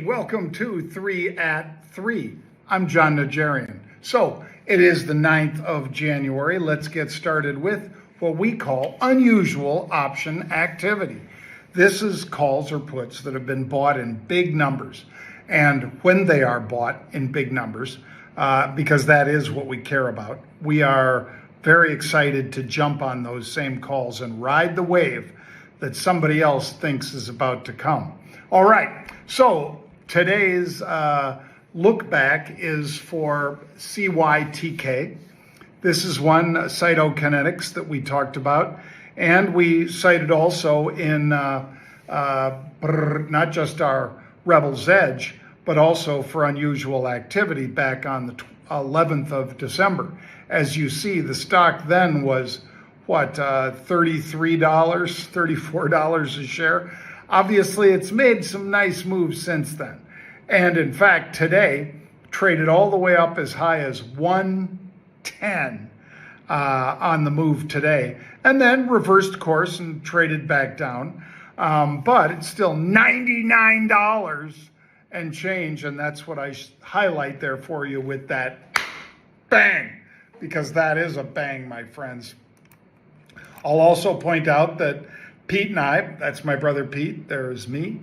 welcome to 3 at 3. I'm John Najarian. So it is the 9th of January. Let's get started with what we call unusual option activity. This is calls or puts that have been bought in big numbers. And when they are bought in big numbers, because that is what we care about, we are very excited to jump on those same calls and ride the wave that somebody else thinks is about to come. All right, so today's look back is for CYTK. This is one, cytokinetics, that we talked about. And we cited also in not just our Rebel's Edge, but also for unusual activity back on the 11th of December. As you see, the stock then was, $33, $34 a share. Obviously, it's made some nice moves since then. And in fact, today, traded all the way up as high as 110 on the move today, and then reversed course and traded back down. But it's still $99 and change, and that's what I highlight there for you with that bang, because that is a bang, my friends. I'll also point out that Pete and I, that's my brother Pete, there's me,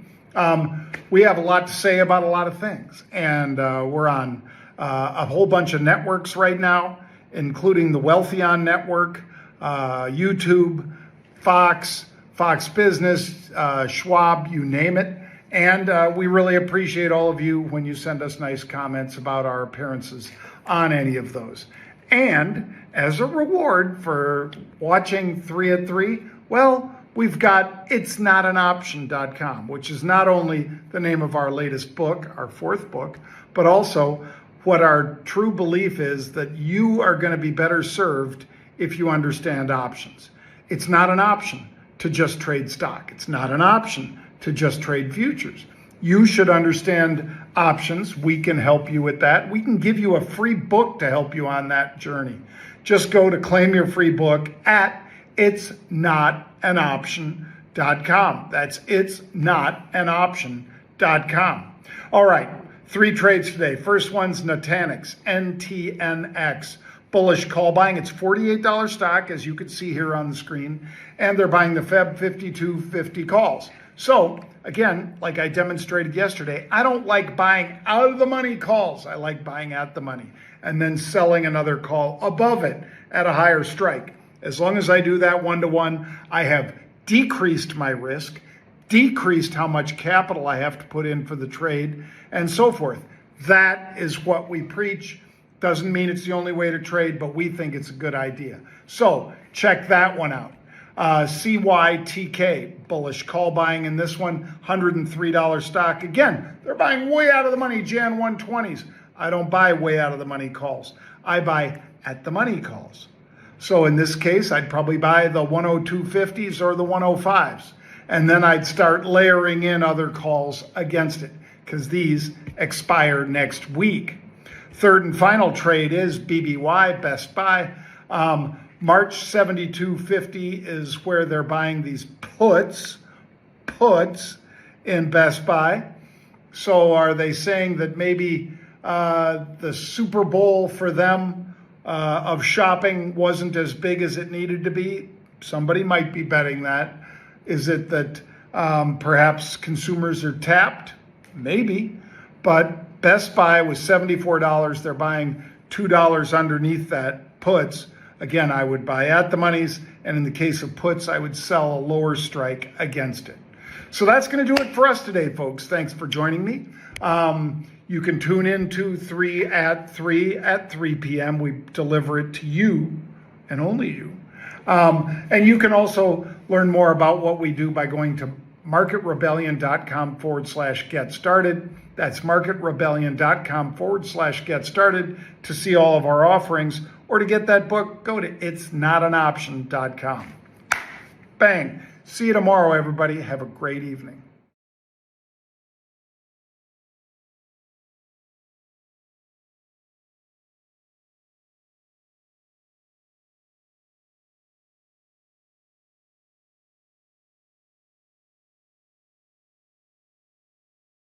we have a lot to say about a lot of things. And we're on a whole bunch of networks right now, including the Wealthion Network, YouTube, Fox Business, Schwab, you name it. And we really appreciate all of you when you send us nice comments about our appearances on any of those. And as a reward for watching 3 at 3, well, we've got itsnotanoption.com, which is not only the name of our latest book, our 4th book, but also what our true belief is that you are going to be better served if you understand options. It's not an option to just trade stock. It's not an option to just trade futures. You should understand options. We can help you with that. We can give you a free book to help you on that journey. Just go to claim your free book at itsnotanoption.com. That's itsnotanoption.com. All right, 3 trades today. First one's Nutanix, NTNX. Bullish call buying. It's $48 stock, as you can see here on the screen, and they're buying the Feb 5250 calls. So again, like I demonstrated yesterday, I don't like buying out of the money calls. I like buying at the money and then selling another call above it at a higher strike. As long as I do that 1-to-1, I have decreased my risk, decreased how much capital I have to put in for the trade, and so forth. That is what we preach. Doesn't mean it's the only way to trade, but we think it's a good idea. So check that one out. CYTK, bullish call buying in this one, $103 stock. Again, they're buying way out of the money Jan 120s. I don't buy way out of the money calls. I buy at the money calls. So in this case, I'd probably buy the 102.50s or the 105s. And then I'd start layering in other calls against it, because these expire next week. Third and final trade is BBY, Best Buy. March 72.50 is where they're buying these puts in Best Buy. So are they saying that maybe the Super Bowl for them of shopping wasn't as big as it needed to be? Somebody might be betting that. Is it that perhaps consumers are tapped? Maybe. But Best Buy was $74. They're buying $2 underneath that puts. Again, I would buy at the monies, and in the case of puts, I would sell a lower strike against it. So that's going to do it for us today, folks. Thanks for joining me. You can tune in to 3 at 3 at 3 p.m. We deliver it to you and only you. And you can also learn more about what we do by going to marketrebellion.com/get started. That's marketrebellion.com/get started to see all of our offerings, or to get that book, go to itsnotanoption.com. Bang. See you tomorrow, everybody. Have a great evening.